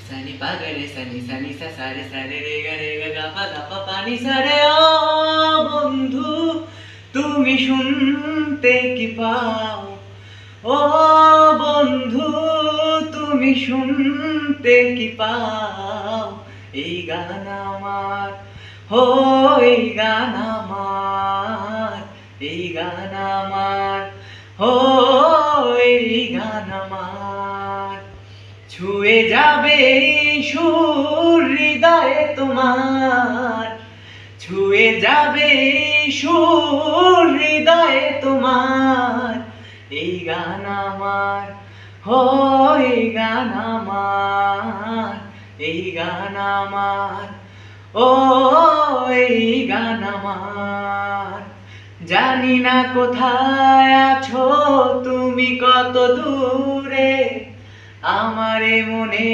सनी पागरे सनी सनी सा सारे सारे रे गा गापा गापा पानी सारे ও বন্ধু তুমি শুনতে কি পাও ও বন্ধু তুমি শুনতে কি পাও এই গান আমার হো এই গান আমার এই গান আমার হো এই গান আমার ছুঁয়ে যাবে সুর হৃদয়ে তোমার ছুঁয়ে যাবে সুর হৃদয়ে তোমার এই গান আমার হো এই গান আমার এই গান আমার ও এই গান আমার জানি না কোথায় আছো তুমি কত দূরে আমারে মনে